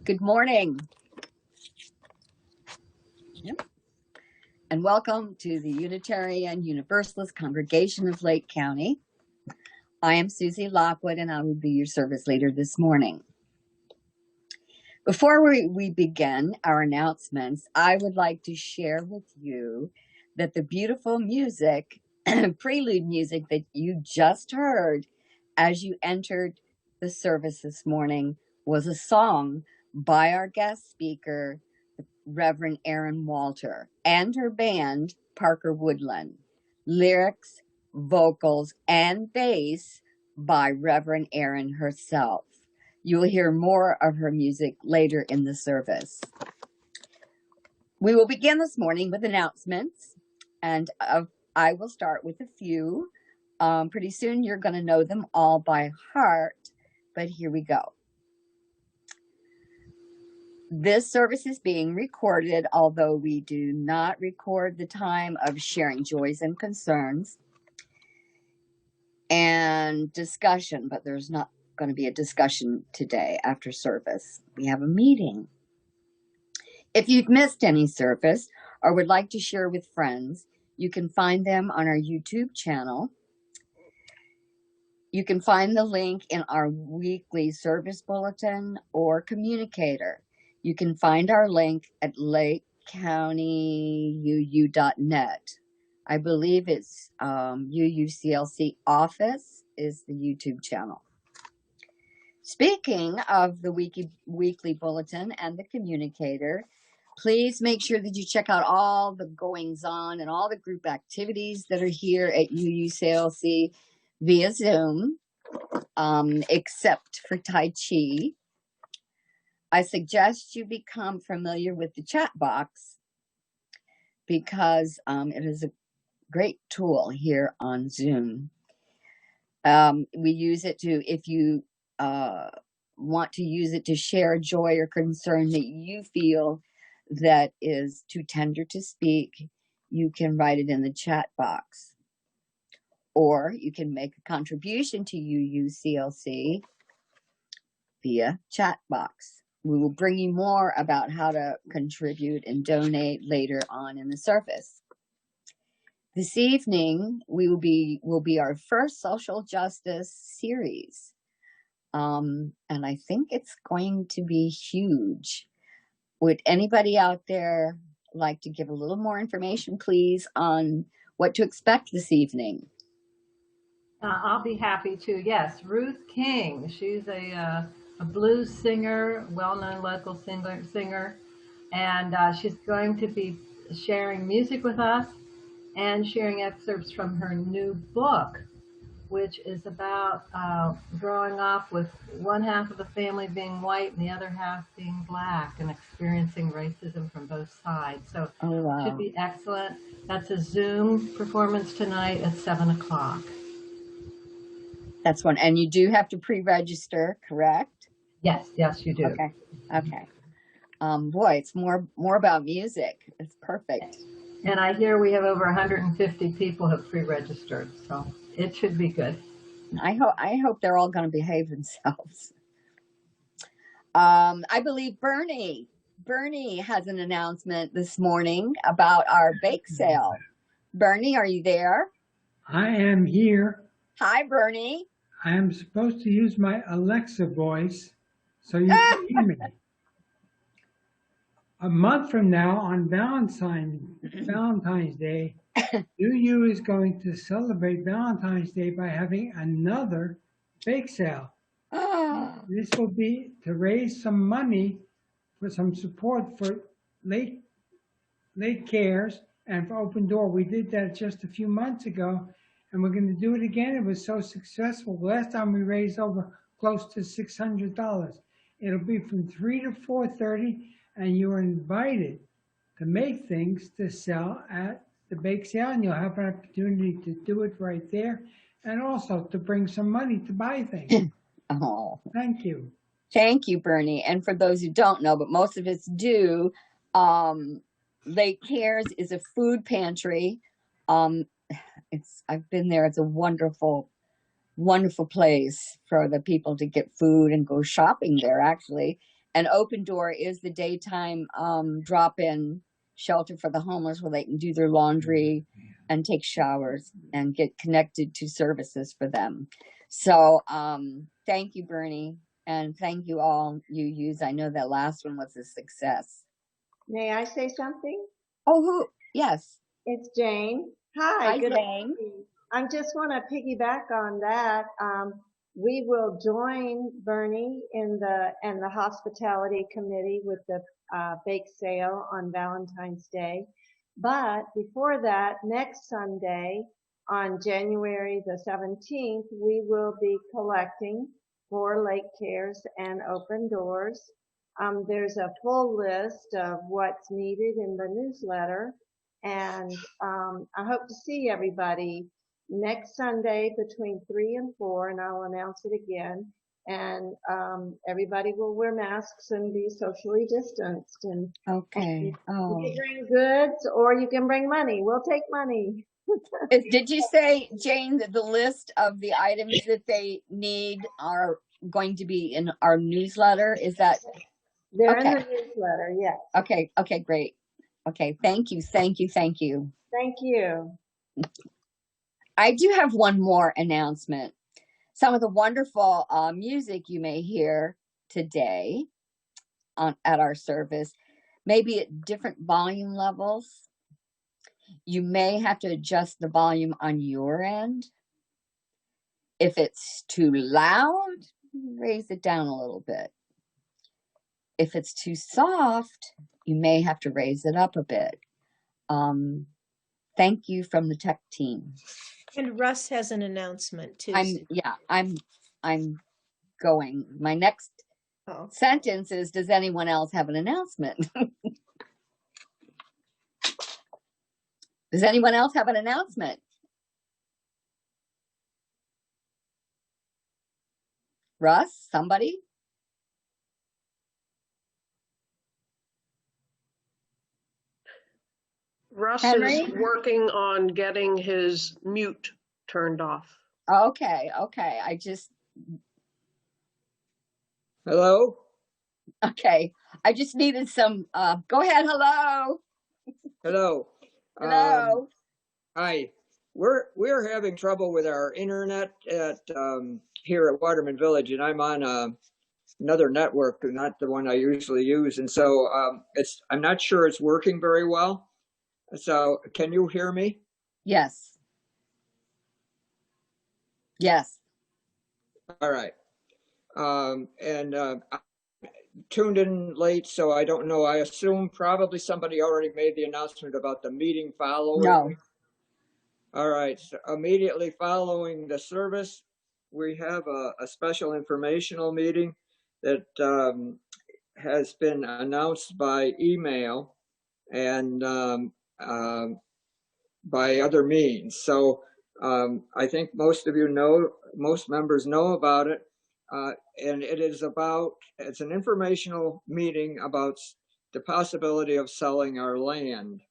Good morning. Yep. And welcome to the Unitarian Universalist Congregation of Lake County. I am Susie Lockwood, and I will be your service leader this morning. Before we begin our announcements, I would like to share with you that the beautiful music, prelude music that you just heard as you entered the service this morning was a song by our guest speaker, Reverend Erin Walter, and her band, Parker Woodland. Lyrics, vocals, and bass by Reverend Erin herself. You will hear more of her music later in the service. We will begin this morning with announcements, and I will start with a few. Pretty soon you're going to know them all by heart, but here we go. This service is being recorded, although we do not record the time of sharing joys and concerns and discussion, but there's not going to be a discussion today after service. We have a meeting. If you've missed any service or would like to share with friends, you can find them on our YouTube channel. You can find the link in our weekly service bulletin or communicator. You can find our link at lakecountyuu.net. I believe it's UUCLC Office is the YouTube channel. Speaking of the weekly bulletin and the communicator, please make sure that you check out all the goings on and all the group activities that are here at UUCLC via Zoom, except for Tai Chi. I suggest you become familiar with the chat box because it is a great tool here on Zoom. We use it to, if you want to use it to share joy or concern that you feel that is too tender to speak, you can write it in the chat box. Or you can make a contribution to UUCLC via chat box. We will bring you more about how to contribute and donate later on in the service. This evening, will be our first social justice series. And I think it's going to be huge. Would anybody out there like to give a little more information, please, on what to expect this evening? I'll be happy to. Yes, Ruth King. She's a blues singer, well-known local singer, and she's going to be sharing music with us and sharing excerpts from her new book, which is about growing up with one half of the family being white and the other half being black and experiencing racism from both sides. So it should be excellent. That's a Zoom performance tonight at 7 o'clock. That's one. And you do have to pre-register, correct? Yes, you do. Okay. Boy, it's more about music. It's perfect. And I hear we have over 150 people have pre-registered, so it should be good. I hope they're all going to behave themselves. I believe Bernie has an announcement this morning about our bake sale. Bernie, are you there? I am here. Hi, Bernie. I am supposed to use my Alexa voice so you can hear me. A month from now, on Valentine's Day, UU is going to celebrate Valentine's Day by having another bake sale. This will be to raise some money for some support for Lake Cares and for Open Door. We did that just a few months ago, and we're going to do it again. It was so successful. Last time we raised over close to $600. It'll be from 3 to 4:30, and you are invited to make things to sell at the bake sale, and you'll have an opportunity to do it right there, and also to bring some money to buy things. Oh, thank you. Thank you, Bernie. And for those who don't know, but most of us do, Lake Cares is a food pantry. I've been there. It's a wonderful, wonderful place for the people to get food and go shopping there, actually. An Open Door is the daytime drop-in shelter for the homeless where they can do their laundry and take showers and get connected to services for them. So thank you, Bernie, and thank you all you use. I know that last one was a success. May I say something? Oh, who? Yes. It's Jane. Hi, Hi, good Jane. morning. I just want to piggyback on that. We will join Bernie in the hospitality committee with the bake sale on Valentine's Day. But before that, next Sunday on January the 17th, we will be collecting for Lake Cares and Open Doors. There's a full list of what's needed in the newsletter. And I hope to see everybody next Sunday between 3 and 4, and I'll announce it again. And everybody will wear masks and be socially distanced. And Okay. Oh. you can bring goods or you can bring money. We'll take money. Did you say, Jane, that the list of the items that they need are going to be in our newsletter? Is that? They're okay. in the newsletter, yes. Okay. Okay, great. Okay, thank you, thank you, thank you. Thank you. I do have one more announcement. Some of the wonderful music you may hear today at our service may be at different volume levels. You may have to adjust the volume on your end. If it's too loud, raise it down a little bit. If it's too soft, you may have to raise it up a bit. Thank you from the tech team. And Russ has an announcement too. I'm going. My next sentence is, does anyone else have an announcement? Does anyone else have an announcement? Russ, somebody? Russ Henry? is working on getting his mute turned off. Okay. Hello? Okay. I just needed some, go ahead. Hello. Hello. Hello. Hi. We're having trouble with our internet at here at Waterman Village, and I'm on another network, not the one I usually use, and so I'm not sure it's working very well. So can you hear me? Yes. Yes. All right. And I tuned in late, so I don't know. I assume probably somebody already made the announcement about the meeting following. No. All right. So immediately following the service, we have a special informational meeting that has been announced by email and by other means. So I think most members know about it. And it's an informational meeting about the possibility of selling our land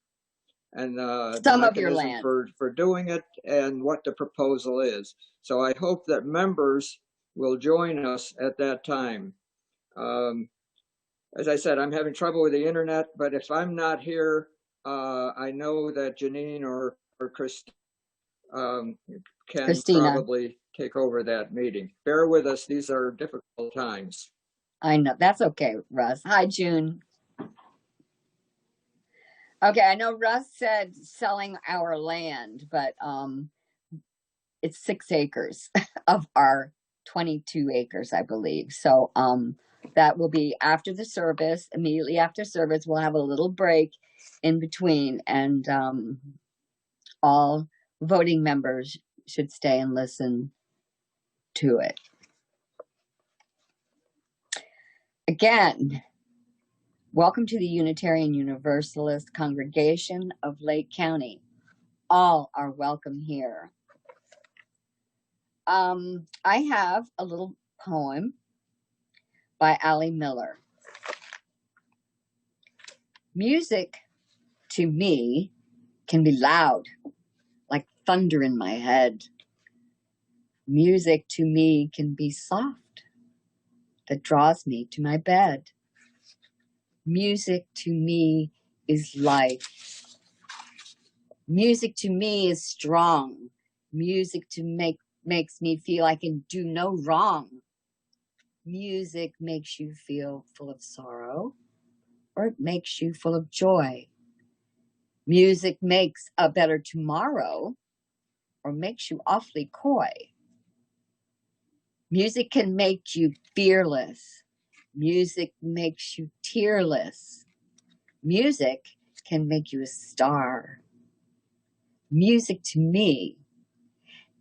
and the mechanism for doing it and what the proposal is. So I hope that members will join us at that time. As I said, I'm having trouble with the internet, but if I'm not here, I know that Janine or Christina can probably take over that meeting. Bear with us. These are difficult times. I know. That's okay, Russ. Hi, June. Okay, I know Russ said selling our land, but it's 6 acres of our 22 acres, I believe. So that will be after the service. Immediately after service, we'll have a little break in between, and all voting members should stay and listen to it. Again, welcome to the Unitarian Universalist Congregation of Lake County. All are welcome here. I have a little poem by Allie Miller. Music, to me, can be loud, like thunder in my head. Music, to me, can be soft, that draws me to my bed. Music to me is life. Music to me is strong. Music makes me feel I can do no wrong. Music makes you feel full of sorrow, or it makes you full of joy. Music makes a better tomorrow, or makes you awfully coy. Music can make you fearless. Music makes you tearless. Music can make you a star. Music to me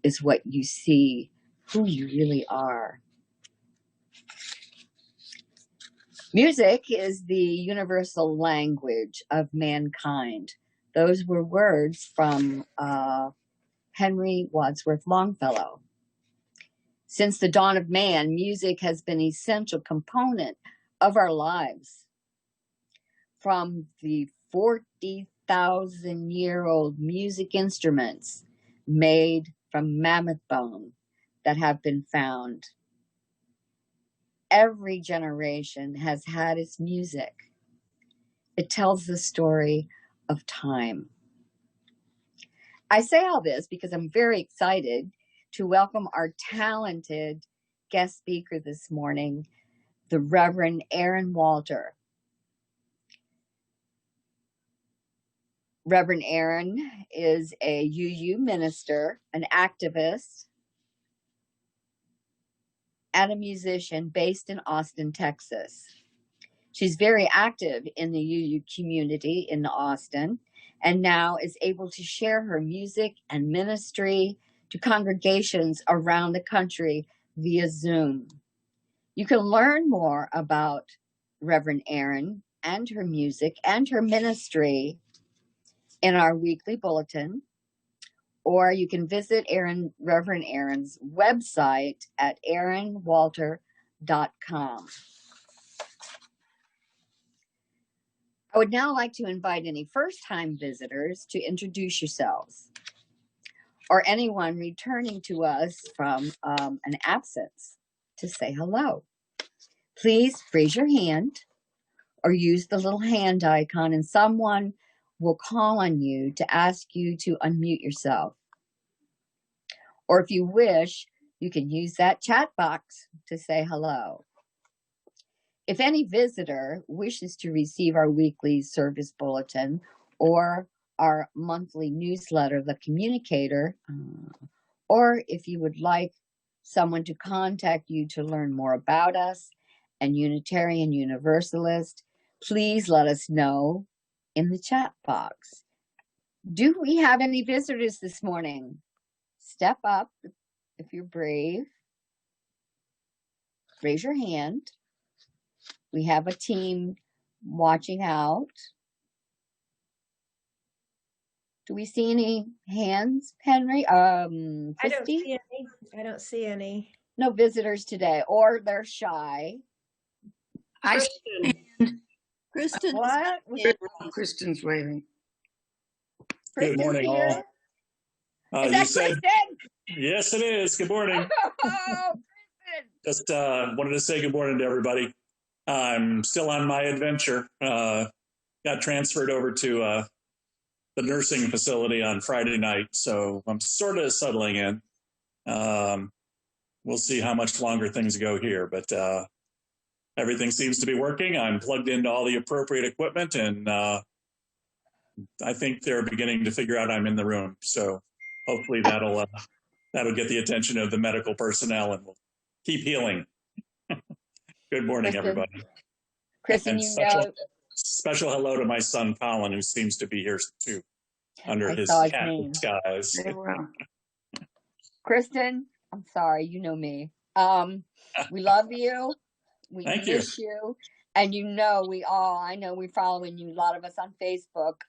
is what you see who you really are. Music is the universal language of mankind. Those were words from Henry Wadsworth Longfellow. Since the dawn of man, music has been an essential component of our lives. From the 40,000-year-old music instruments made from mammoth bone that have been found, every generation has had its music. It tells the story of time. I say all this because I'm very excited to welcome our talented guest speaker this morning, the Reverend Erin Walter. Reverend Erin is a UU minister, an activist, and a musician based in Austin, Texas. She's very active in the UU community in Austin, and now is able to share her music and ministry to congregations around the country via Zoom. You can learn more about Reverend Erin and her music and her ministry in our weekly bulletin, or you can visit Reverend Erin's website at erinwalter.com. I would now like to invite any first-time visitors to introduce yourselves, or anyone returning to us from an absence to say hello. Please raise your hand or use the little hand icon, and someone will call on you to ask you to unmute yourself. Or if you wish, you can use that chat box to say hello. If any visitor wishes to receive our weekly service bulletin or our monthly newsletter, The Communicator, or if you would like someone to contact you to learn more about us and Unitarian Universalist, please let us know in the chat box. Do we have any visitors this morning? Step up if you're brave. Raise your hand. We have a team watching out. Do we see any hands, Henry? I don't Christy? see any. I don't see any. No visitors today, or they're shy. Kristen, Kristen, What? Kristen's waving. Good Kristen's morning, here? all. Is You that said, Kristen? yes, it is. Good morning. Oh, Kristen. Just wanted to say good morning to everybody. I'm still on my adventure. Got transferred over to the nursing facility on Friday night, so I'm sort of settling in. We'll see how much longer things go here, but everything seems to be working. I'm plugged into all the appropriate equipment, and I think they're beginning to figure out I'm in the room. So hopefully that'll get the attention of the medical personnel, and we'll keep healing. Good morning, Kristen. everybody. Kristen, And you know. special hello to my son, Colin, who seems to be here too, under his saw his cat name. disguise. Very well. Kristen, I'm sorry, you know me. We love you. We Thank you. miss you. And you know, I know we're following you, a lot of us on Facebook.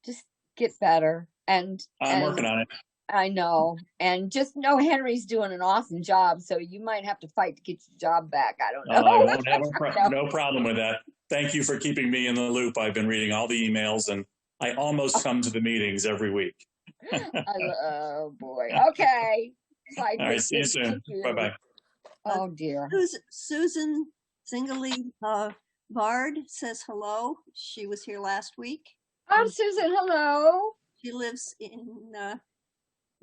Just get better. And I'm working on it. I know. And just know Henry's doing an awesome job, so you might have to fight to get your job back. I don't know. I won't have no problem with that. Thank you for keeping me in the loop. I've been reading all the emails, and I almost come to the meetings every week. Oh, boy. Okay. Bye, all right, see you soon. Bye-bye. Oh, dear. Susan Singali Bard says hello. She was here last week. Susan, hello. She lives in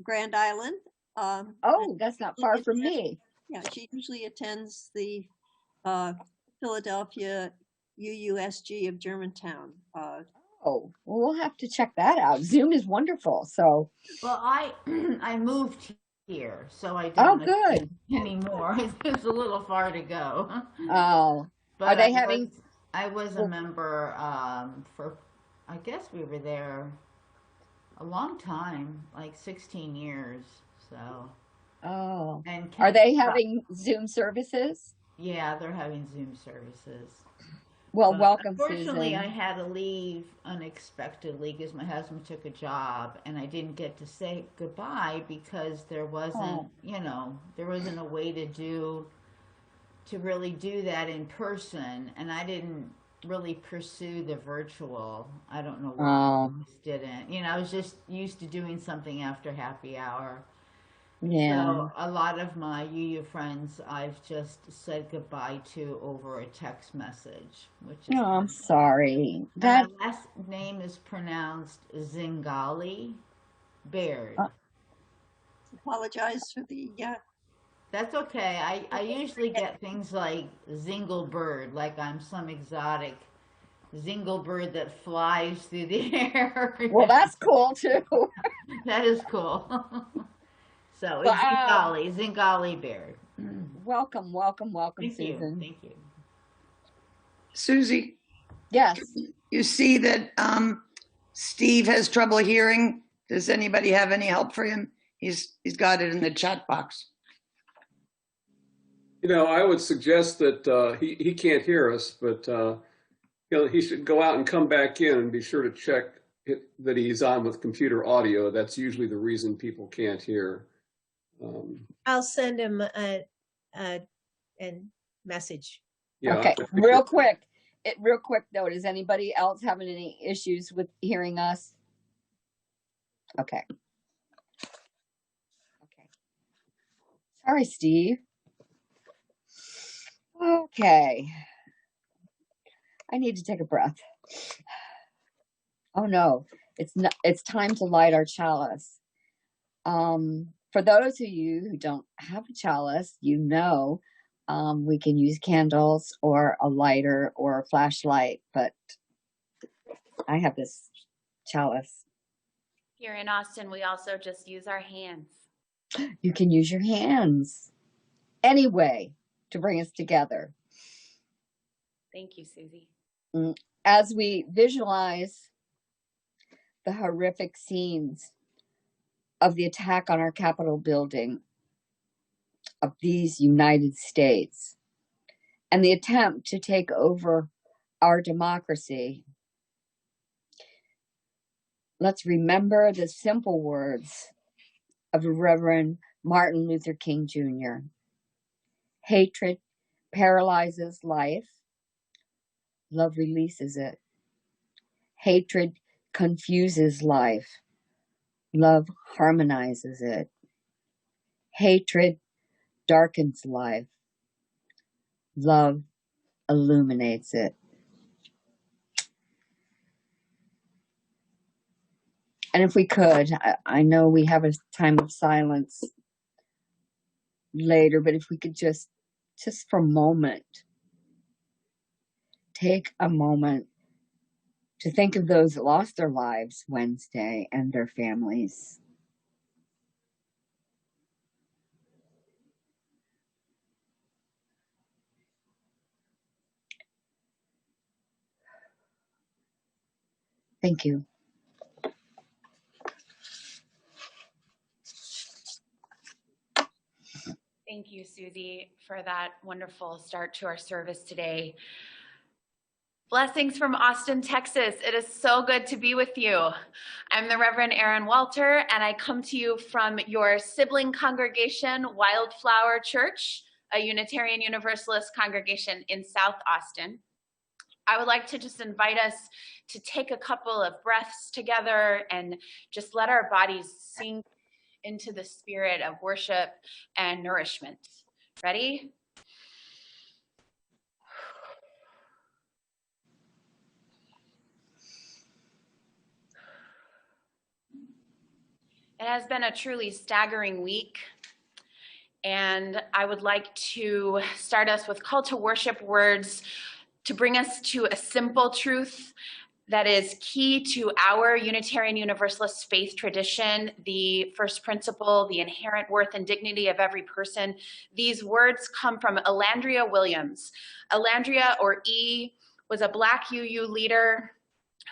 Grand Island. Oh, that's not far from me. Yeah, she usually attends the Philadelphia UUSG of Germantown. Oh, well, we'll have to check that out. Zoom is wonderful. So, well, I moved here, so I don't good anymore. It's a little far to go. Oh, but are they having? I was a member for, I guess we were there a long time, like 16 years. So. Oh, and are they having Zoom services? Yeah, they're having Zoom services. Well, welcome, unfortunately, Susan. I had to leave unexpectedly because my husband took a job, and I didn't get to say goodbye because there wasn't, there wasn't a way to really do that in person, and I didn't really pursue the virtual. I don't know why I just didn't. I was just used to doing something after happy hour. Yeah. So a lot of my UU friends I've just said goodbye to over a text message, which is I'm sorry. My last name is pronounced Zingali Baird. Apologize for the That's okay. I usually get things like Zingle Bird, like I'm some exotic Zingle bird that flies through the air. Well, that's cool too. That is cool. So it's Zingali Baird. Welcome, Thank Susan. You. Thank you. Susie? Yes. You see that Steve has trouble hearing? Does anybody have any help for him? He's got it in the chat box. I would suggest that he can't hear us, but he should go out and come back in and be sure to check that he's on with computer audio. That's usually the reason people can't hear. I'll send him a message. Yeah, okay. Real quick though, does anybody else having any issues with hearing us? Okay. Sorry, Steve. Okay. I need to take a breath. Oh no, it's time to light our chalice. For those of you who don't have a chalice, we can use candles or a lighter or a flashlight, but I have this chalice. Here in Austin, we also just use our hands. You can use your hands anyway to bring us together. Thank you, Susie. As we visualize the horrific scenes of the attack on our Capitol building of these United States and the attempt to take over our democracy, let's remember the simple words of Reverend Martin Luther King Jr. Hatred paralyzes life. Love releases it. Hatred confuses life. Love harmonizes it. Hatred darkens life. Love illuminates it. And if we could, I know we have a time of silence later, but if we could just for a moment, take a moment to think of those that lost their lives Wednesday and their families. Thank you. Thank you, Susie, for that wonderful start to our service today. Blessings from Austin, Texas. It is so good to be with you. I'm the Reverend Erin Walter, and I come to you from your sibling congregation, Wildflower Church, a Unitarian Universalist congregation in South Austin. I would like to just invite us to take a couple of breaths together and just let our bodies sink into the spirit of worship and nourishment. Ready? It has been a truly staggering week, and I would like to start us with call to worship words to bring us to a simple truth that is key to our Unitarian Universalist faith tradition, the first principle, the inherent worth and dignity of every person. These words come from Elandria Williams. Elandria, or E, was a Black UU leader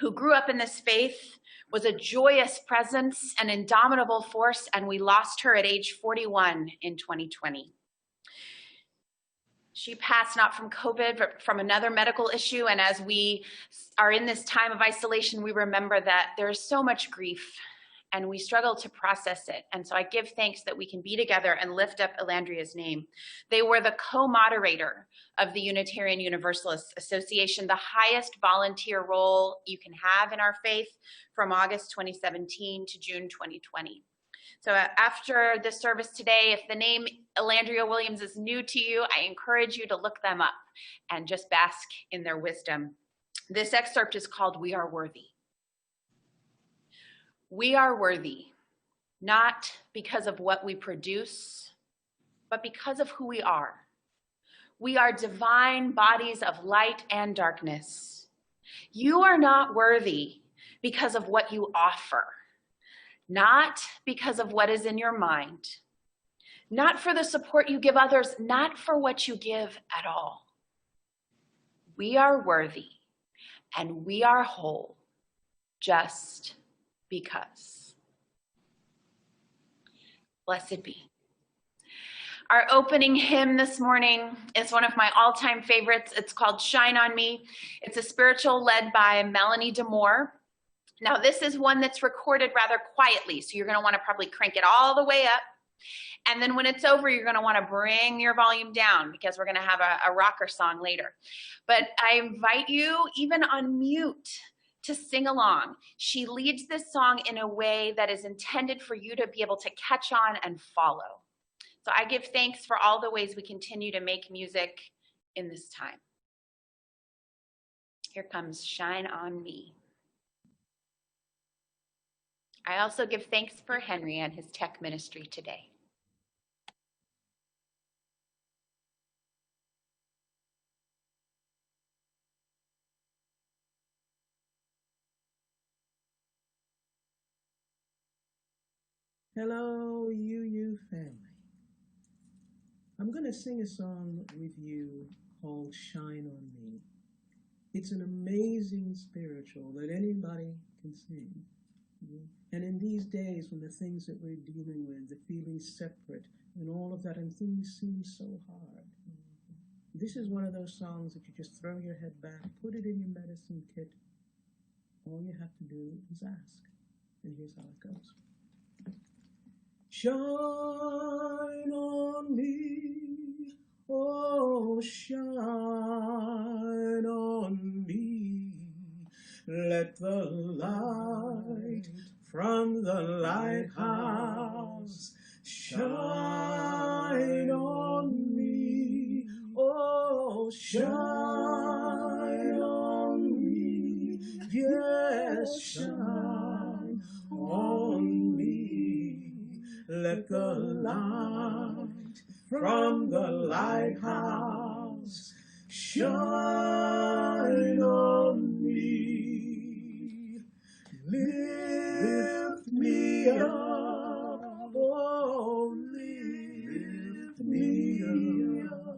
who grew up in this faith, was a joyous presence, an indomitable force, and we lost her at age 41 in 2020. She passed not from COVID, but from another medical issue. And as we are in this time of isolation, we remember that there is so much grief and we struggle to process it. And so I give thanks that we can be together and lift up Elandria's name. They were the co-moderator of the Unitarian Universalist Association, the highest volunteer role you can have in our faith, from August 2017 to June 2020. So after this service today, if the name Elandria Williams is new to you, I encourage you to look them up and just bask in their wisdom. This excerpt is called "We Are Worthy." We are worthy, not because of what we produce, but because of who we are. We are divine bodies of light and darkness. You are not worthy because of what you offer, not because of what is in your mind, not for the support you give others, not for what you give at all. We are worthy and we are whole just because. Blessed be. Our opening hymn this morning is one of my all-time favorites. It's called "Shine on Me." It's a spiritual led by Melanie DeMoore. Now, this is one that's recorded rather quietly, so you're going to want to probably crank it all the way up. And then when it's over, you're going to want to bring your volume down because we're going to have a rocker song later. But I invite you, even on mute, to sing along. She leads this song in a way that is intended for you to be able to catch on and follow. So I give thanks for all the ways we continue to make music in this time. Here comes "Shine on Me." I also give thanks for Henry and his tech ministry today. Hello, UU family. I'm going to sing a song with you called "Shine on Me." It's an amazing spiritual that anybody can sing. And in these days when the things that we're dealing with, the feeling separate and all of that, and things seem so hard, this is one of those songs that you just throw your head back, put it in your medicine kit. All you have to do is ask. And here's how it goes. Shine on me, oh shine on me. Let the light from the lighthouse shine on me, oh shine on me, yes, shine on me. Let the light from the lighthouse shine on me. Lift me up, oh, lift me up.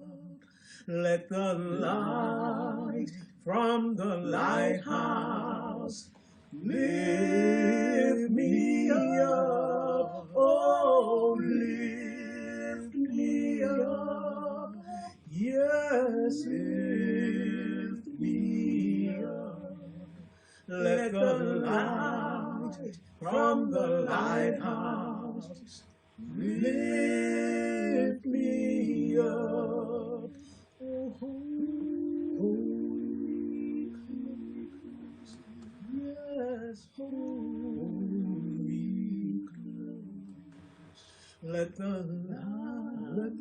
Let the light from the lighthouse lift me up, oh, lift me up. Yes, lift me up. Let the light from the lighthouse lift me up. Oh, holy, yes, holy close. Let the light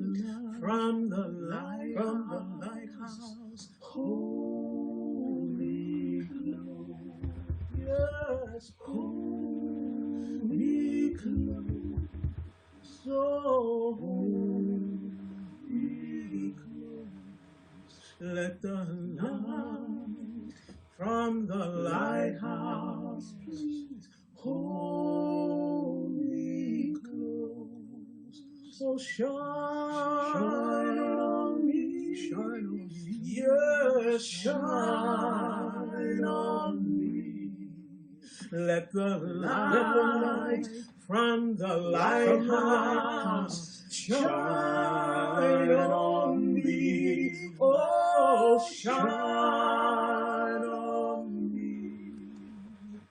from the lighthouse holy close. Yes, holy close. Let the light from the lighthouse please hold me close. So shine on me, shine on me, yes, shine on me. Let the light from the lighthouse shine on me. Oh, shine on me.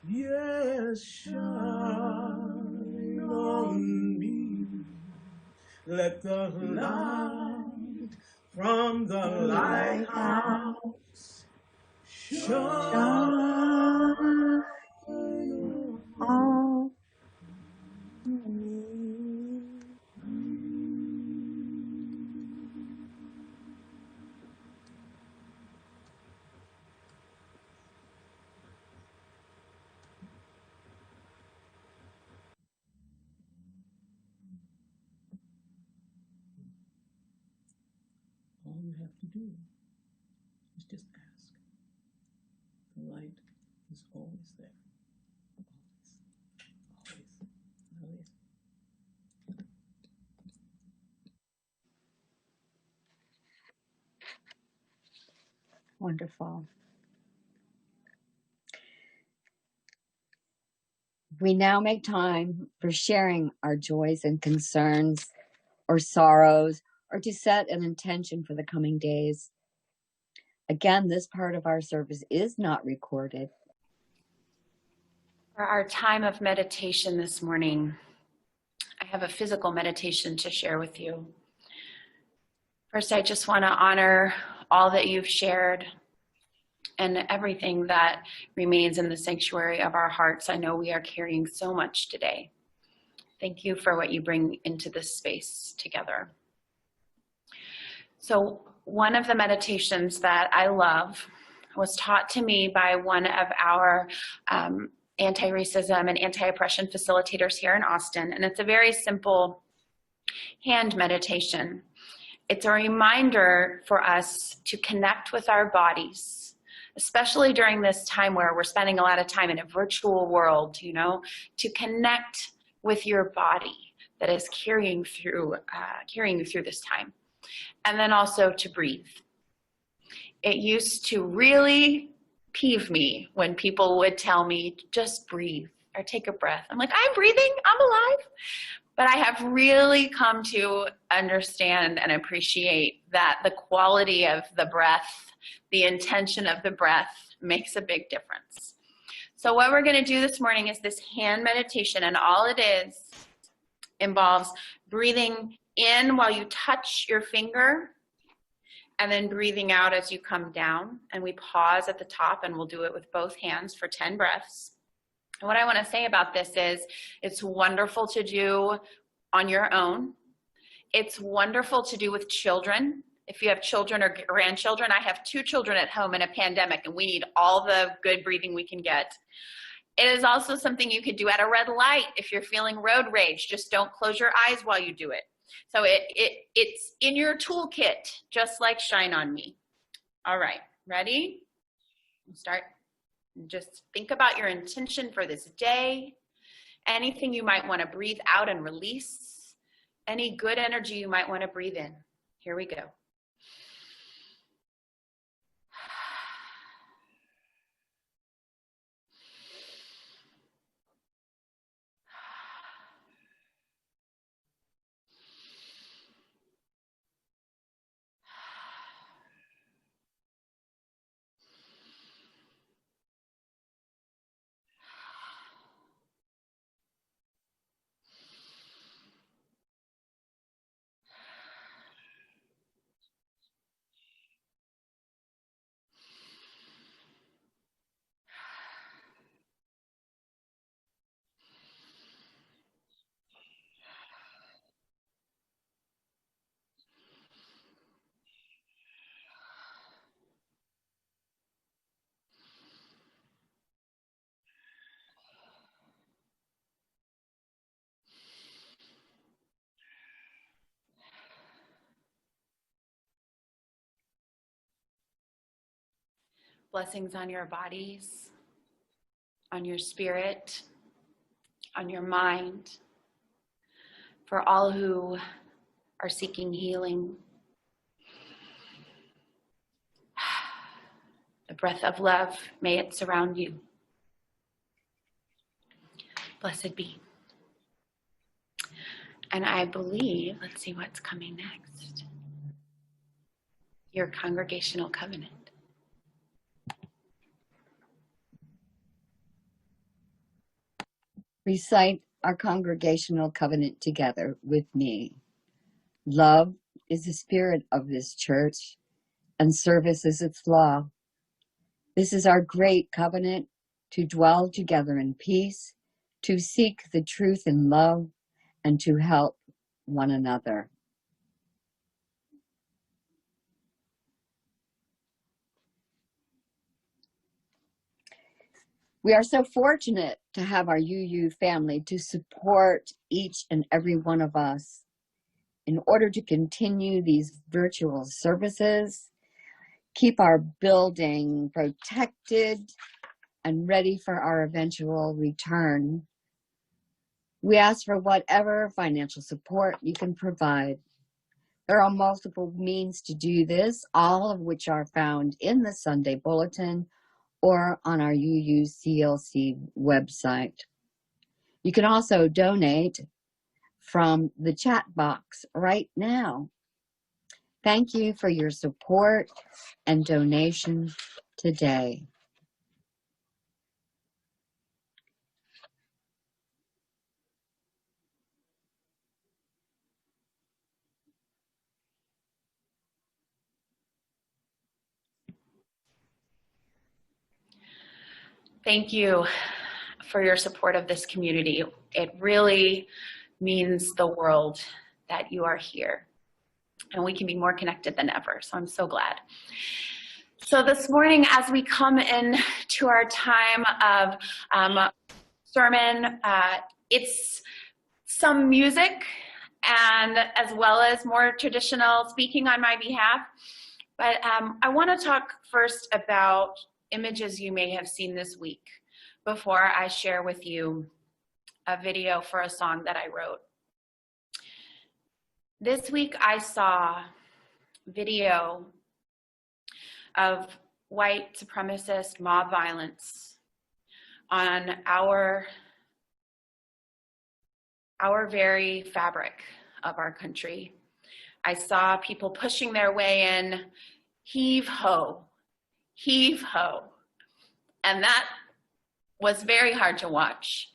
Yes, shine on me. Let the light from the lighthouse shine on all you have to do is just ask. The light is always there. Always. Always. Wonderful. We now make time for sharing our joys and concerns or sorrows, or to set an intention for the coming days. Again, this part of our service is not recorded. For our time of meditation this morning, I have a physical meditation to share with you. First, I just want to honor all that you've shared and everything that remains in the sanctuary of our hearts. I know we are carrying so much today. Thank you for what you bring into this space together. So one of the meditations that I love was taught to me by one of our anti-racism and anti-oppression facilitators here in Austin, and it's a very simple hand meditation. It's a reminder for us to connect with our bodies, especially during this time where we're spending a lot of time in a virtual world, you know, to connect with your body that is carrying you through this time. And then also to breathe. It used to really peeve me when people would tell me, just breathe or take a breath. I'm like, I'm breathing, I'm alive. But I have really come to understand and appreciate that the quality of the breath, the intention of the breath makes a big difference. So what we're going to do this morning is this hand meditation, and all it involves breathing in while you touch your finger, and then breathing out as you come down. And we pause at the top, and we'll do it with both hands for 10 breaths. And what I want to say about this is it's wonderful to do on your own. It's wonderful to do with children. If you have children or grandchildren, I have 2 children at home in a pandemic, and we need all the good breathing we can get. It is also something you could do at a red light if you're feeling road rage. Just don't close your eyes while you do it. So it's in your toolkit, just like Shine on Me. All right, ready? Start. Just think about your intention for this day. Anything you might want to breathe out and release. Any good energy you might want to breathe in. Here we go. Blessings on your bodies, on your spirit, on your mind, for all who are seeking healing. The breath of love, may it surround you. Blessed be. And I believe, let's see what's coming next. Your congregational covenant. Recite our congregational covenant together with me. Love is the spirit of this church, and service is its law. This is our great covenant, to dwell together in peace, to seek the truth in love, and to help one another. We are so fortunate to have our UU family to support each and every one of us. In order to continue these virtual services, keep our building protected and ready for our eventual return, we ask for whatever financial support you can provide. There are multiple means to do this, all of which are found in the Sunday Bulletin or on our UUCLC website. You can also donate from the chat box right now. Thank you for your support and donation today. Thank you for your support of this community. It really means the world that you are here, and we can be more connected than ever, so I'm so glad. So this morning, as we come in to our time of sermon, it's some music and as well as more traditional speaking on my behalf, but I want to talk first about images you may have seen this week before I share with you a video for a song that I wrote. This week I saw video of white supremacist mob violence on our very fabric of our country. I saw people pushing their way in, heave ho, heave ho. And that was very hard to watch.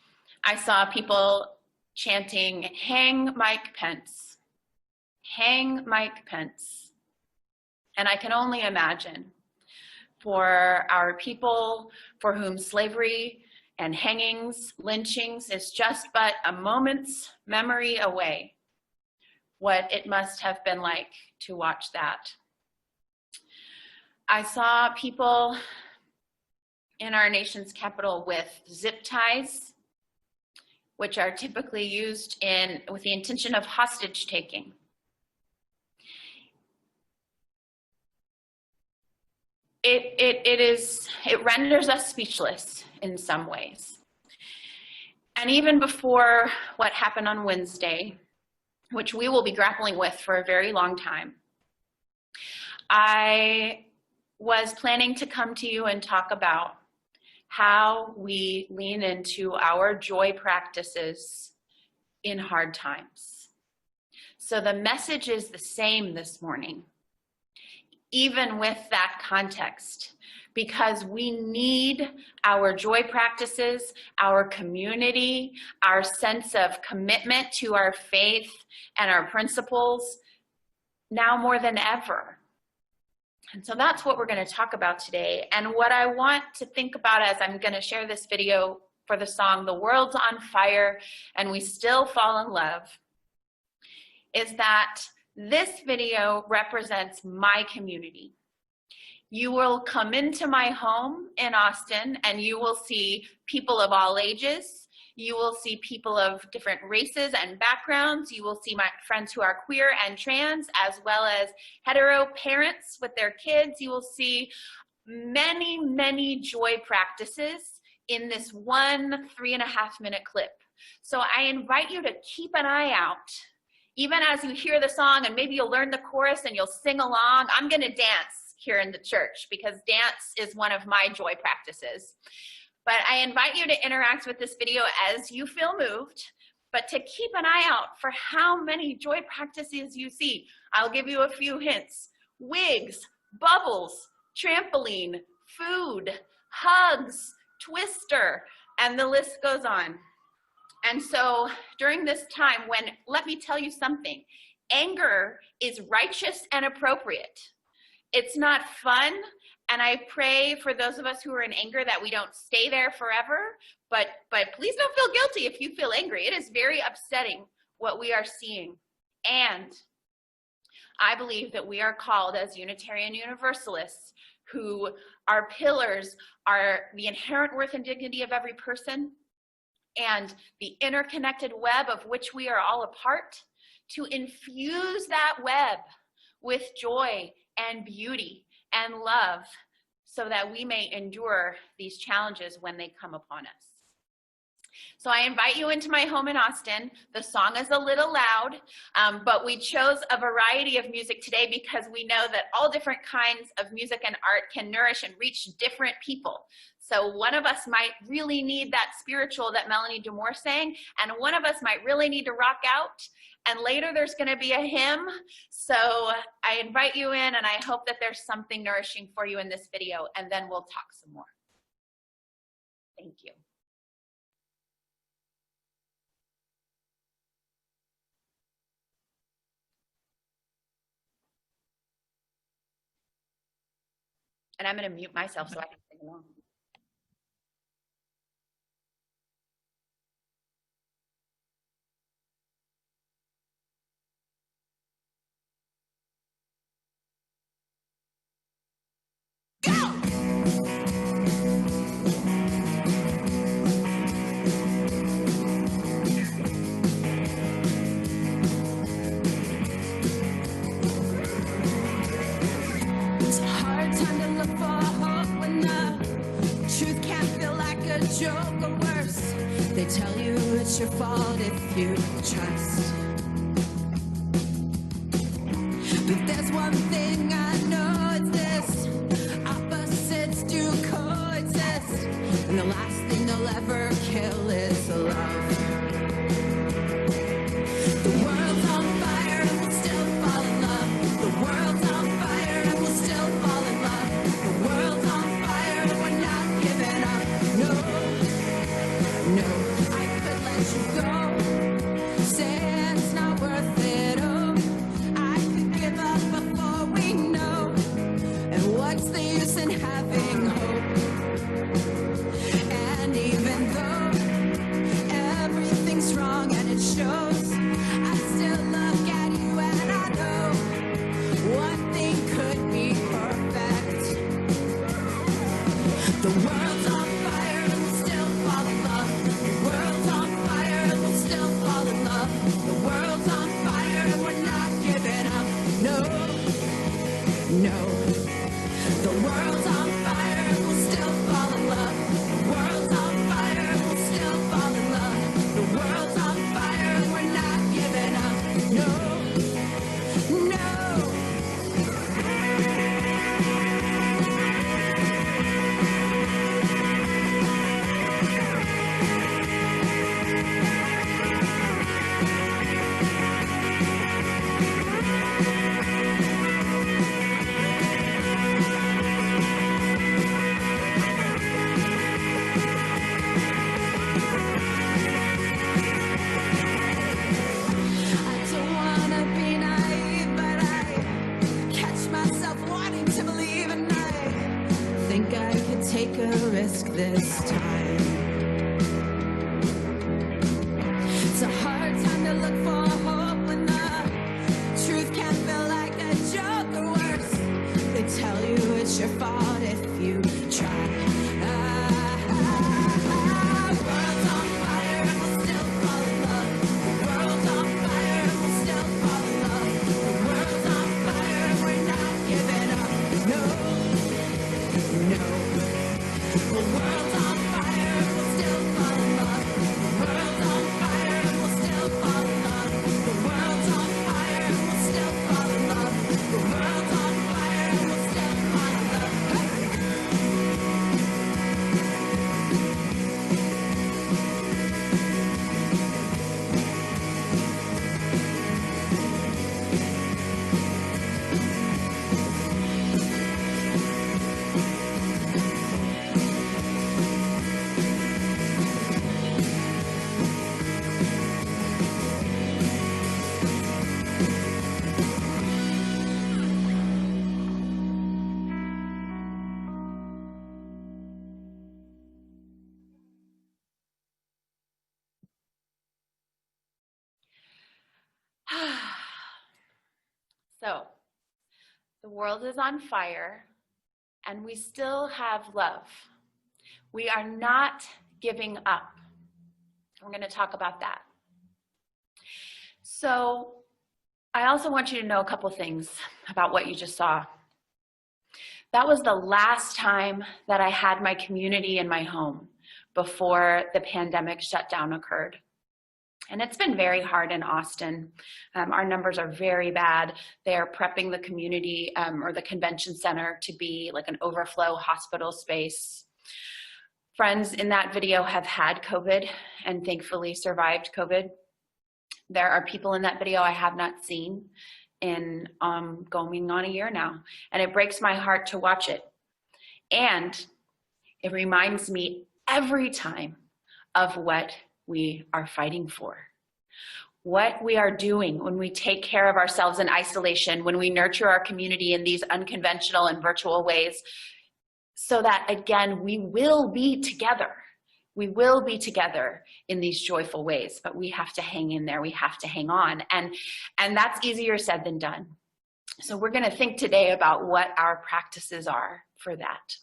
I saw people chanting, hang Mike Pence, hang Mike Pence. And I can only imagine for our people for whom slavery and hangings, lynchings is just but a moment's memory away, what it must have been like to watch that. I saw people in our nation's capital with zip ties, which are typically used with the intention of hostage taking. It renders us speechless in some ways. And even before what happened on Wednesday, which we will be grappling with for a very long time, I was planning to come to you and talk about how we lean into our joy practices in hard times. So the message is the same this morning, even with that context, because we need our joy practices, our community, our sense of commitment to our faith and our principles now more than ever. And so that's what we're going to talk about today. And what I want to think about as I'm going to share this video for the song, The World's on Fire and We Still Fall in Love, is that this video represents my community. You will come into my home in Austin and you will see people of all ages. You will see people of different races and backgrounds. You will see my friends who are queer and trans, as well as hetero parents with their kids. You will see many, many joy practices in this 1 3.5-minute clip. So I invite you to keep an eye out, even as you hear the song, and maybe you'll learn the chorus and you'll sing along. I'm gonna dance here in the church because dance is one of my joy practices. But I invite you to interact with this video as you feel moved, but to keep an eye out for how many joy practices you see. I'll give you a few hints. Wigs, bubbles, trampoline, food, hugs, twister, and the list goes on. And so during this time when, let me tell you something, anger is righteous and appropriate. It's not fun, and I pray for those of us who are in anger that we don't stay there forever, but please don't feel guilty if you feel angry. It is very upsetting what we are seeing. And I believe that we are called as Unitarian Universalists, who our pillars are the inherent worth and dignity of every person and the interconnected web of which we are all a part, to infuse that web with joy and beauty and love so that we may endure these challenges when they come upon us. So I invite you into my home in Austin. The song is a little loud, but we chose a variety of music today because we know that all different kinds of music and art can nourish and reach different people. So one of us might really need that spiritual that Melanie DeMore sang, and one of us might really need to rock out, and later there's gonna be a hymn. So I invite you in, and I hope that there's something nourishing for you in this video, and then we'll talk some more. Thank you. And I'm going to mute myself so I can sing along. It's a hard time to look for hope when the truth can't feel like a joke or worse. They tell you it's your fault if you trust. But there's one thing I know, it's this: opposites do coexist, and the last thing they'll ever kill is love. The world's on fire and we'll still fall in love. The world's on fire and we'll still fall in love. The world's on fire and we're not giving up. No, no, I could let you go. Say it's not worth it. Oh, I could give up before we know. And what's the use in having hope? And even though everything's wrong and it shows, I still look at you and I know one thing could be perfect. The world's on fire and we'll still fall in love. The world's on fire and we'll still fall in love. The world's on fire and we're not giving up. No, no. The world's on fire and we'll still fall in love. The world's on fire and we'll still fall in love. The world's on fire and we're not giving up. No, no. I don't wanna be naive, but I catch myself wanting to believe, and I think I could take a risk this time. It's a hard time to look for hope when the truth can feel like a joke or worse. They tell you it's your fault if you try. World's on fire and we'll still fall in love. The world's on fire and we'll still fall in love. The world's on fire and we're not giving up. No, So, the world is on fire, and we still have love. We are not giving up. We're going to talk about that. So, I also want you to know a couple things about what you just saw. That was the last time that I had my community in my home before the pandemic shutdown occurred. And it's been very hard in Austin. Our numbers are very bad. They're prepping the community or the convention center to be like an overflow hospital space. Friends in that video have had COVID and thankfully survived COVID. There are people in that video I have not seen in going on a year now, and it breaks my heart to watch it. And it reminds me every time of what we are fighting for. What we are doing when we take care of ourselves in isolation, when we nurture our community in these unconventional and virtual ways, so that again, we will be together. We will be together in these joyful ways, but we have to hang in there. We have to hang on. And that's easier said than done. So we're going to think today about what our practices are for that.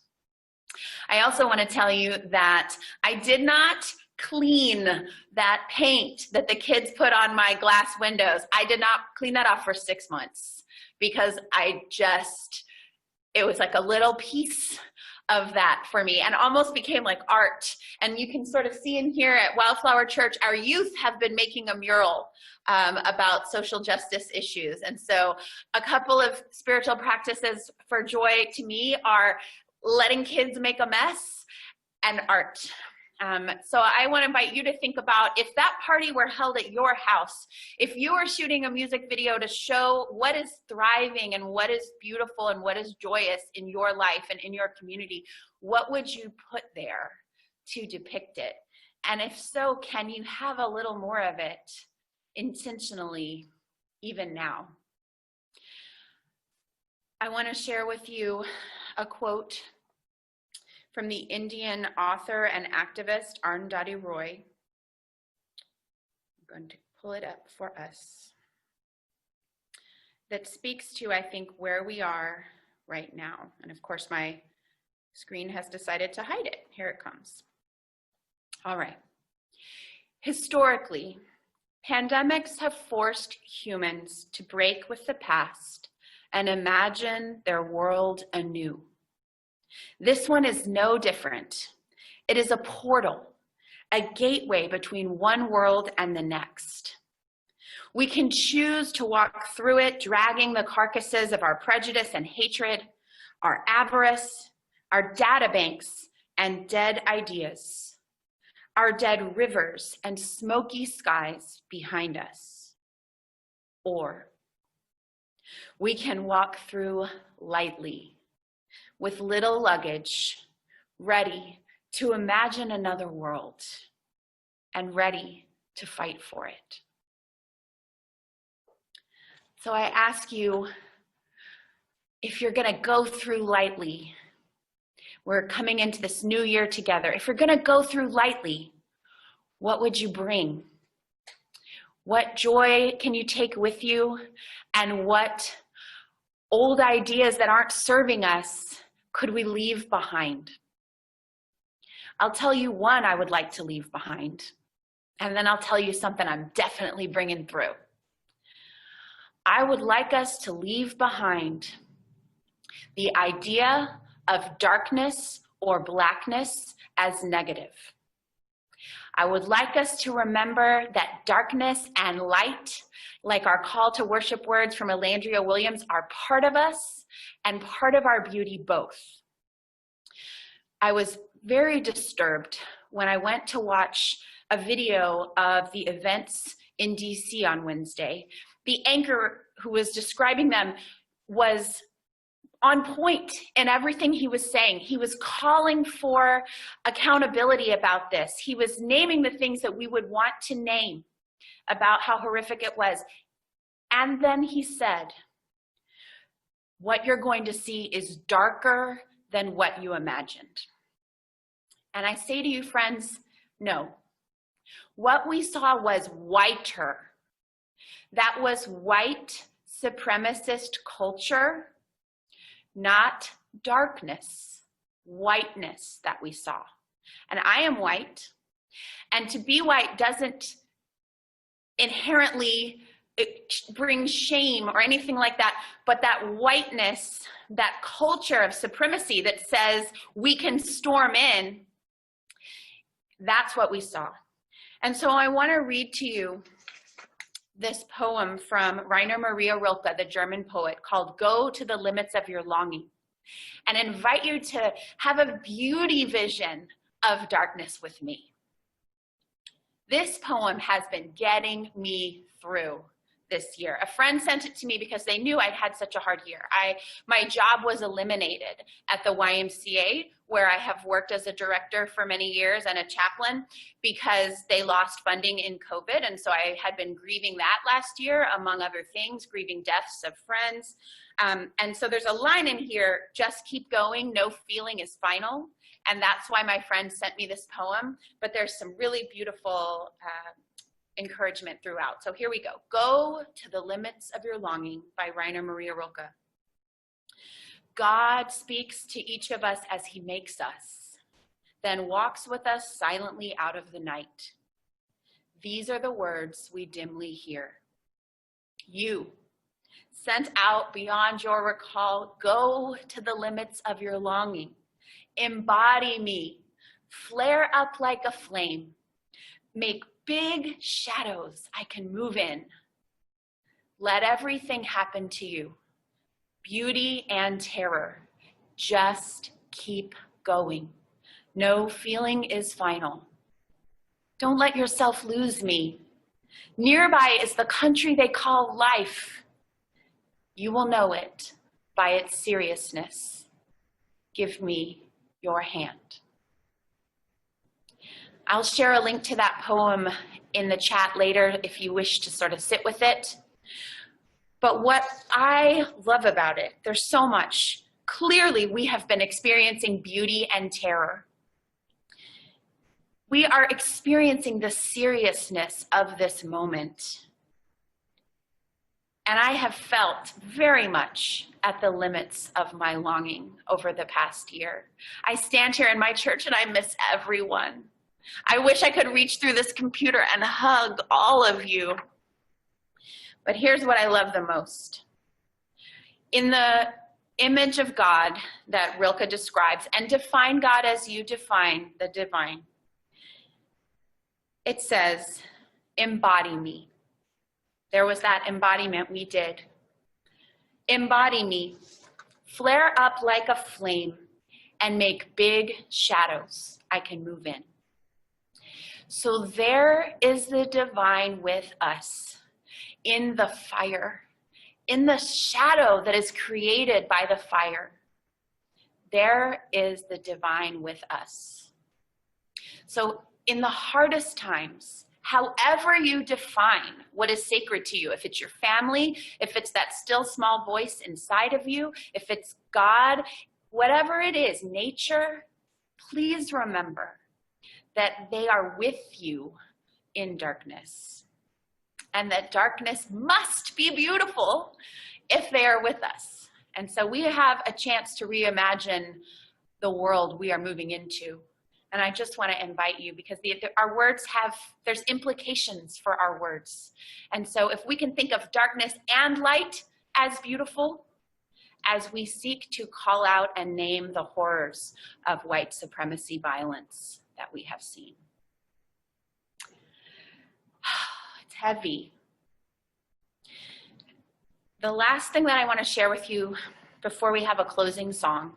I also want to tell you that I did not clean that paint that the kids put on my glass windows. I did not clean that off for 6 months because it was like a little piece of that for me and almost became like art. And you can sort of see in here at Wildflower Church, our youth have been making a mural about social justice issues. And so a couple of spiritual practices for joy to me are letting kids make a mess and art. So I want to invite you to think about if that party were held at your house, if you were shooting a music video to show what is thriving and what is beautiful and what is joyous in your life and in your community, what would you put there to depict it? And if so, can you have a little more of it intentionally even now? I want to share with you a quote from the Indian author and activist Arundhati Roy. I'm going to pull it up for us. That speaks to, I think, where we are right now. And of course, my screen has decided to hide it. Here it comes. All right. Historically, pandemics have forced humans to break with the past and imagine their world anew. This one is no different. It is a portal, a gateway between one world and the next. We can choose to walk through it, dragging the carcasses of our prejudice and hatred, our avarice, our data banks and dead ideas, our dead rivers and smoky skies behind us. Or we can walk through lightly, with little luggage, ready to imagine another world and ready to fight for it. So I ask you, if you're going to go through lightly, we're coming into this new year together. If you're going to go through lightly, what would you bring? What joy can you take with you? And what old ideas that aren't serving us could we leave behind? I'll tell you one I would like to leave behind, and then I'll tell you something I'm definitely bringing through. I would like us to leave behind the idea of darkness or blackness as negative. I would like us to remember that darkness and light, like our call to worship words from Elandria Williams, are part of us and part of our beauty both. I was very disturbed when I went to watch a video of the events in DC on Wednesday. The anchor who was describing them was on point in everything he was saying. He was calling for accountability about this. He was naming the things that we would want to name about how horrific it was. And then he said, what you're going to see is darker than what you imagined. And I say to you, friends, no. What we saw was whiter. That was white supremacist culture, not darkness, whiteness that we saw. And I am white, and to be white doesn't inherently bring shame or anything like that, but that whiteness, that culture of supremacy that says we can storm in, that's what we saw. And so I want to read to you this poem from Rainer Maria Rilke, the German poet, called Go to the Limits of Your Longing, and invite you to have a beauty vision of darkness with me. This poem has been getting me through this year. A friend sent it to me because they knew I'd had such a hard year. My job was eliminated at the YMCA, where I have worked as a director for many years and a chaplain, because they lost funding in COVID. And so I had been grieving that last year, among other things, grieving deaths of friends. And so there's a line in here, just keep going, no feeling is final. And that's why my friend sent me this poem, but there's some really beautiful encouragement throughout. So here we go. Go to the limits of your longing by Rainer Maria Rilke. God speaks to each of us as he makes us, then walks with us silently out of the night. These are the words we dimly hear. You, sent out beyond your recall, go to the limits of your longing. Embody me, flare up like a flame, make big shadows I can move in. Let everything happen to you, beauty and terror. Just keep going. No feeling is final. Don't let yourself lose me. Nearby is the country they call life. You will know it by its seriousness. Give me your hand. I'll share a link to that poem in the chat later if you wish to sort of sit with it. But what I love about it, there's so much. Clearly, we have been experiencing beauty and terror. We are experiencing the seriousness of this moment. And I have felt very much at the limits of my longing over the past year. I stand here in my church and I miss everyone. I wish I could reach through this computer and hug all of you. But here's what I love the most. In the image of God that Rilke describes, and define God as you define the divine, it says, embody me. There was that embodiment we did. Embody me, flare up like a flame, and make big shadows I can move in. So there is the divine with us in the fire, in the shadow that is created by the fire. There is the divine with us. So in the hardest times, however you define what is sacred to you, if it's your family, if it's that still small voice inside of you, if it's God, whatever it is, nature, please remember that they are with you in darkness, and that darkness must be beautiful if they are with us. And so we have a chance to reimagine the world we are moving into. And I just want to invite you, because our words there's implications for our words. And so if we can think of darkness and light as beautiful, as we seek to call out and name the horrors of white supremacy violence that we have seen. It's heavy. The last thing that I want to share with you before we have a closing song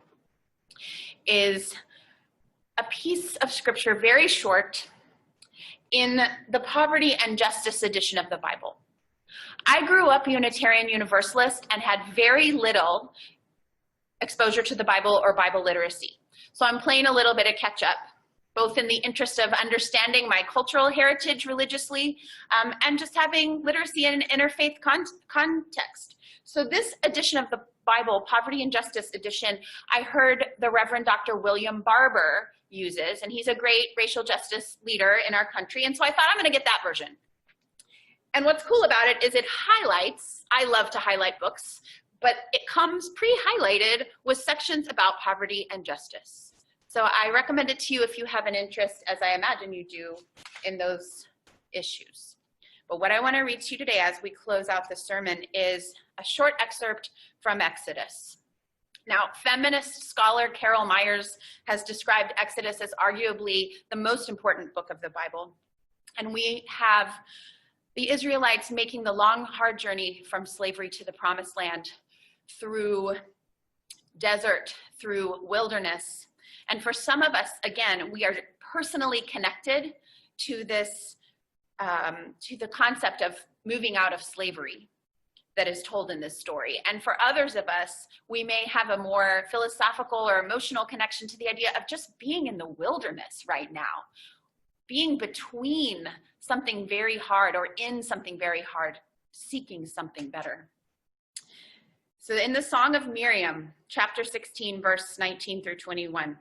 is a piece of scripture, very short, in the Poverty and Justice edition of the Bible. I grew up Unitarian Universalist and had very little exposure to the Bible or Bible literacy. So I'm playing a little bit of catch up, both in the interest of understanding my cultural heritage religiously and just having literacy in an interfaith context. So this edition of the Bible, Poverty and Justice edition, I heard the Reverend Dr. William Barber uses, and he's a great racial justice leader in our country. And so I thought, I'm going to get that version. And what's cool about it is it highlights, I love to highlight books, but it comes pre-highlighted with sections about poverty and justice. So I recommend it to you if you have an interest, as I imagine you do, in those issues. But what I want to read to you today as we close out the sermon is a short excerpt from Exodus. Now, feminist scholar Carol Myers has described Exodus as arguably the most important book of the Bible. And we have the Israelites making the long, hard journey from slavery to the promised land through desert, through wilderness. And for some of us, again, we are personally connected to this, to the concept of moving out of slavery that is told in this story. And for others of us, we may have a more philosophical or emotional connection to the idea of just being in the wilderness right now, being between something very hard or in something very hard, seeking something better. So in the Song of Miriam, chapter 16, verse 19 through 21,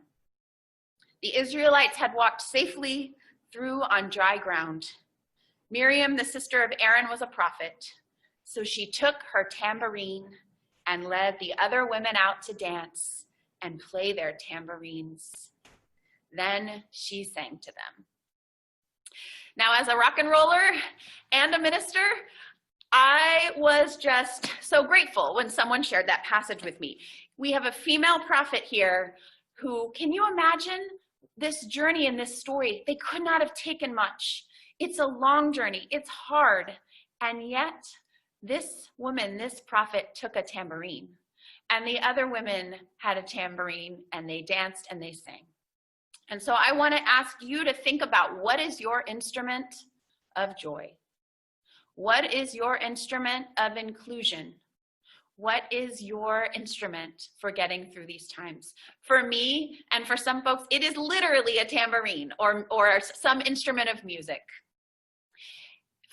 the Israelites had walked safely through on dry ground. Miriam, the sister of Aaron, was a prophet. So she took her tambourine and led the other women out to dance and play their tambourines. Then she sang to them. Now, as a rock and roller and a minister, I was just so grateful when someone shared that passage with me. We have a female prophet here who, can you imagine this journey in this story? They could not have taken much. It's a long journey. It's hard. And yet, this woman, this prophet, took a tambourine. And the other women had a tambourine, and they danced and they sang. And so I want to ask you to think about, what is your instrument of joy? What is your instrument of inclusion? What is your instrument for getting through these times? For me, and for some folks, it is literally a tambourine or some instrument of music.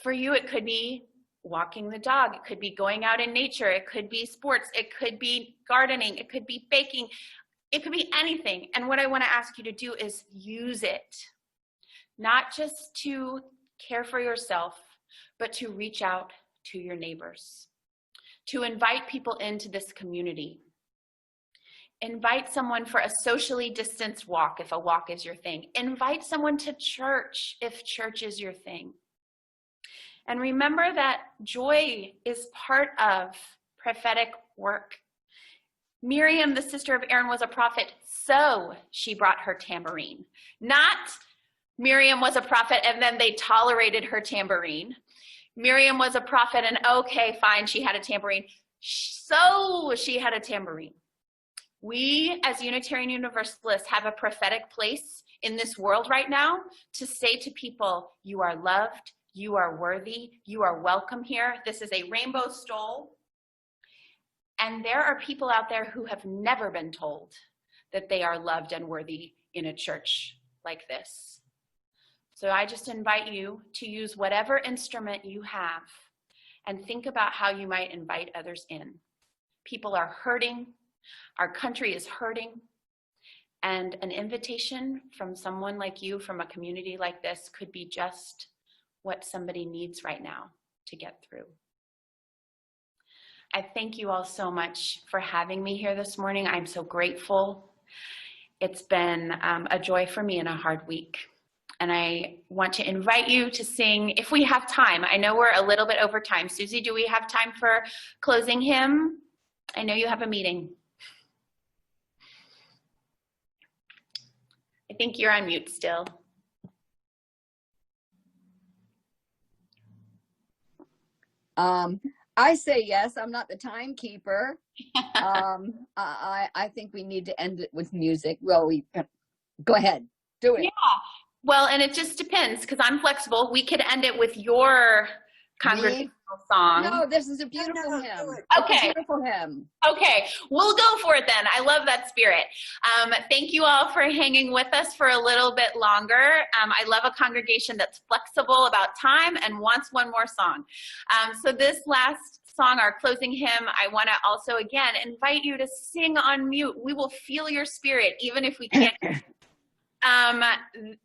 For you, it could be walking the dog. It could be going out in nature. It could be sports. It could be gardening. It could be baking. It could be anything. And what I want to ask you to do is use it, not just to care for yourself, but to reach out to your neighbors, to invite people into this community. Invite someone for a socially distanced walk if a walk is your thing. Invite someone to church if church is your thing. And remember that joy is part of prophetic work. Miriam, the sister of Aaron, was a prophet, so she brought her tambourine. Not Miriam was a prophet and then they tolerated her tambourine. Miriam was a prophet and okay, fine, she had a tambourine. So she had a tambourine. We as Unitarian Universalists have a prophetic place in this world right now to say to people, you are loved, you are worthy, you are welcome here. This is a rainbow stole. And there are people out there who have never been told that they are loved and worthy in a church like this. So I just invite you to use whatever instrument you have and think about how you might invite others in. People are hurting. Our country is hurting. And an invitation from someone like you, from a community like this, could be just what somebody needs right now to get through. I thank you all so much for having me here this morning. I'm so grateful. It's been a joy for me in a hard week. And I want to invite you to sing, if we have time. I know we're a little bit over time. Susie, do we have time for closing hymn? I know you have a meeting. I think you're on mute still. I say yes. I'm not the timekeeper. I think we need to end it with music. Well, go ahead, do it. Yeah. Well, and it just depends because I'm flexible. We could end it with your congregational song. No, this is a beautiful hymn. Okay. A beautiful hymn. Okay, we'll go for it then. I love that spirit. Thank you all for hanging with us for a little bit longer. I love a congregation that's flexible about time and wants one more song. So this last song, our closing hymn, I want to also again invite you to sing on mute. We will feel your spirit even if we can't.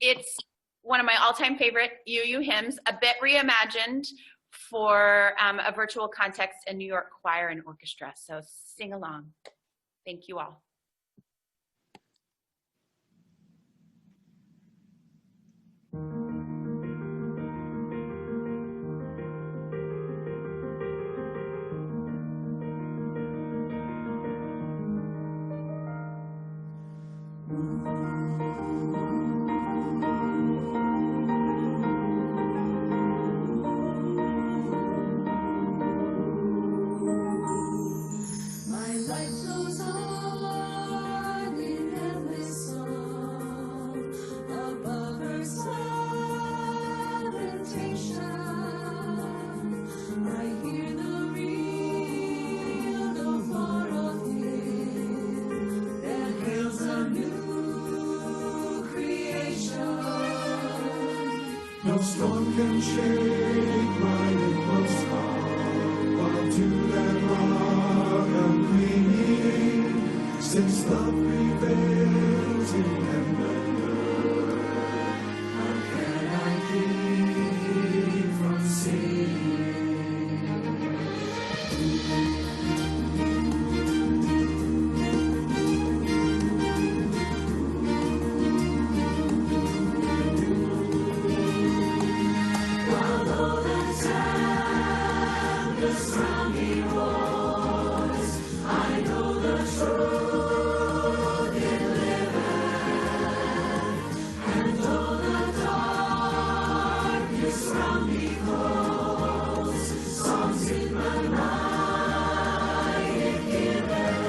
It's one of my all-time favorite UU hymns, A Bit Reimagined, for a virtual context in New York Choir and Orchestra. So sing along. Thank you all. My life goes on in endless song above her lamentation. I hear the real, the far off hymn that hails a new creation. No storm can shake my inmost heart, while to that rock I'm clinging, since love prevails in heaven and earth. How can I keep from while all the tempest round me roars, I know the truth it liveth, and all the darkness round me calls, songs in my mind it giveth.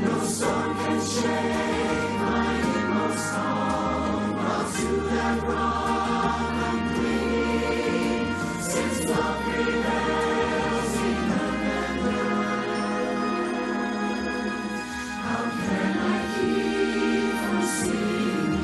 No storm can shake my inmost calm, while to that rock I'm clinging, since love prevails in heaven and earth. How can I keep from singing?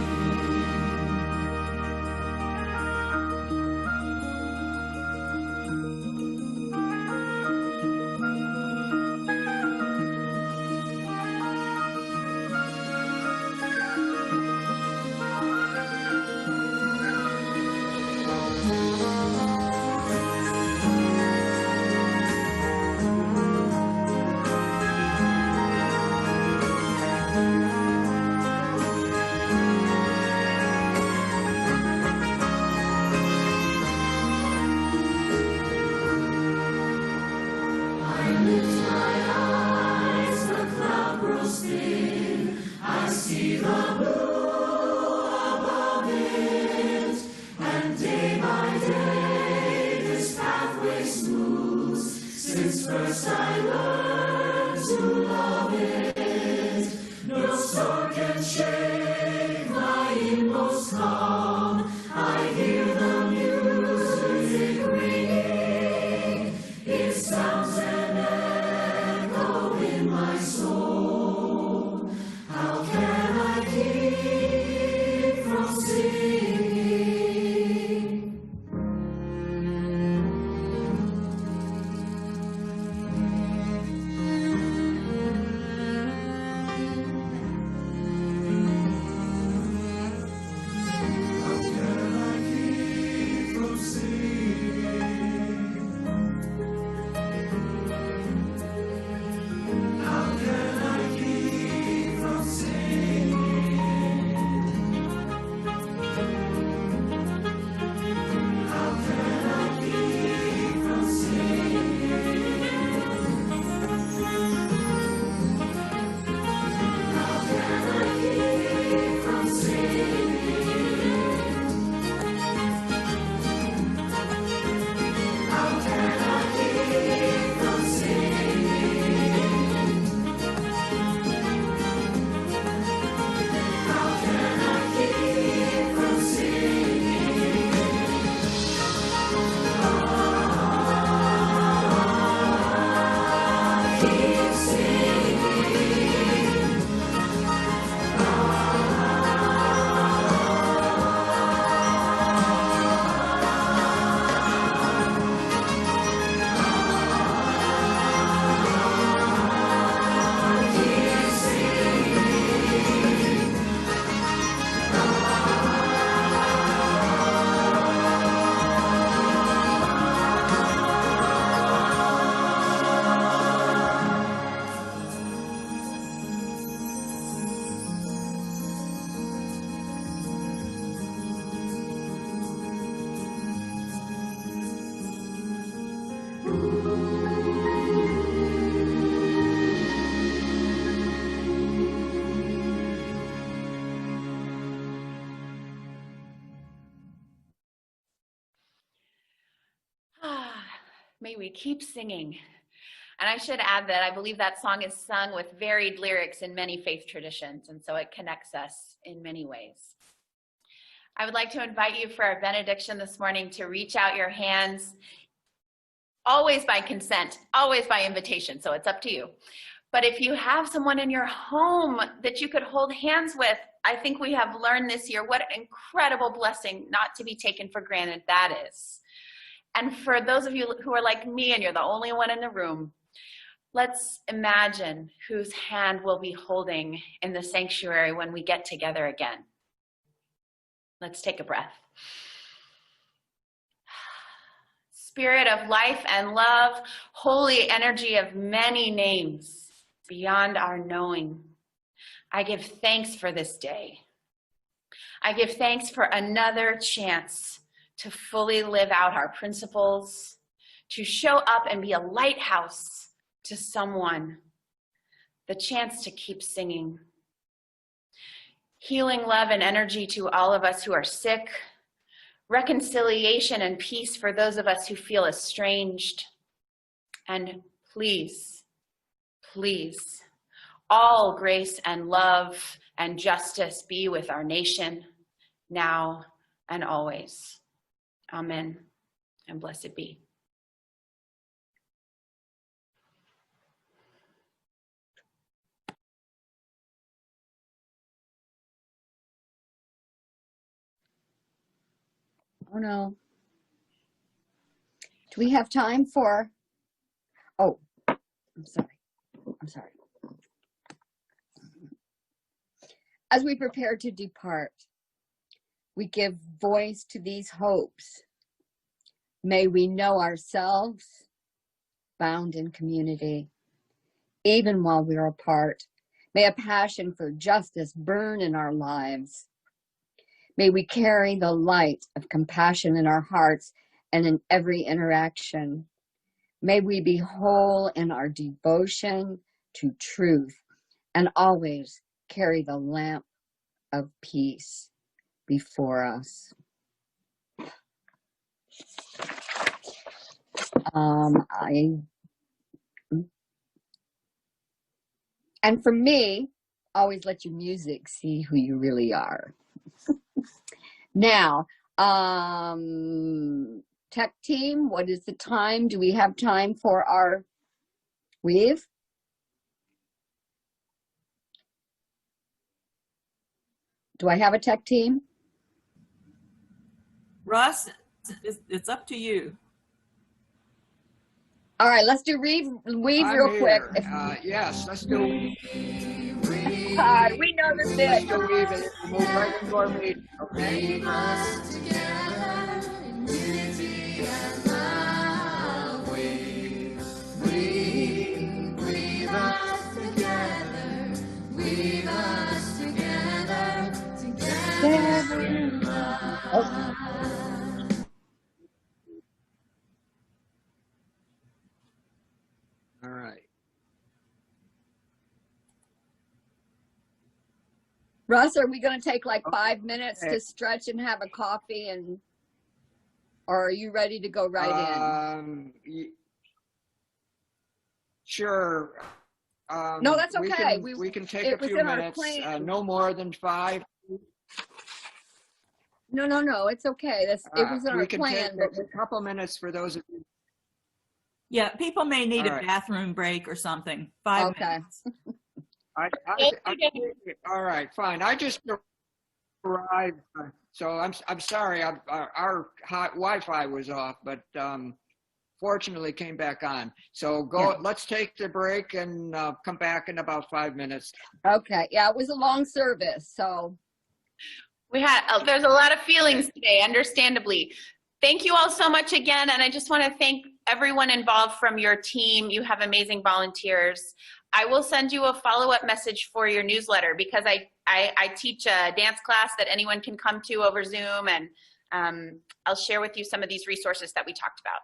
May we keep singing. And I should add that I believe that song is sung with varied lyrics in many faith traditions, and so it connects us in many ways. I would like to invite you for our benediction this morning to reach out your hands, always by consent, always by invitation, so it's up to you. But if you have someone in your home that you could hold hands with, I think we have learned this year what an incredible blessing not to be taken for granted that is. And for those of you who are like me and you're the only one in the room, let's imagine whose hand we'll be holding in the sanctuary when we get together again. Let's take a breath. Spirit of life and love, holy energy of many names beyond our knowing, I give thanks for this day. I give thanks for another chance to fully live out our principles, to show up and be a lighthouse to someone, the chance to keep singing. Healing love and energy to all of us who are sick, reconciliation and peace for those of us who feel estranged. And please, please, all grace and love and justice be with our nation now and always. Amen, and blessed be. Oh no. Do we have time for, oh, I'm sorry. As we prepare to depart, we give voice to these hopes. May we know ourselves bound in community, even while we're apart. May a passion for justice burn in our lives. May we carry the light of compassion in our hearts and in every interaction. May we be whole in our devotion to truth and always carry the lamp of peace before us. And for me, always let your music see who you really are. Now, tech team, what is the time? Do we have time for our weave? Do I have a tech team? Russ, it's up to you. All right, let's do weave real quick. Yes, let's do weave. We know the bit. Let's do weave and move right into our meeting, okay? All right. Russ, are we going to take like 5 minutes to stretch and have a coffee, and or are you ready to go right in? Sure. No, that's okay. We can take a few minutes, no more than 5. No, it's okay. It was in our plan. We can take a couple minutes for those of you. Yeah, people may need a bathroom break or something. 5 minutes. All right, fine. I just arrived, so I'm sorry. Our hot Wi-Fi was off, but fortunately came back on. So go. Yeah. Let's take the break and come back in about 5 minutes. Okay. Yeah, it was a long service, so we had. There's a lot of feelings today, understandably. Thank you all so much again, and I just want to thank everyone involved from your team. You have amazing volunteers. I will send you a follow-up message for your newsletter because I teach a dance class that anyone can come to over Zoom, and I'll share with you some of these resources that we talked about.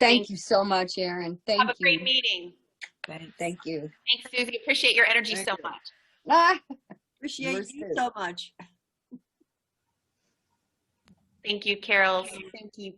Thank you so much, Erin. Thank you. Have a great meeting. Thank you. Thanks, Susie. Appreciate your energy so much. Appreciate you so much. Thank you, Carol. Thank you.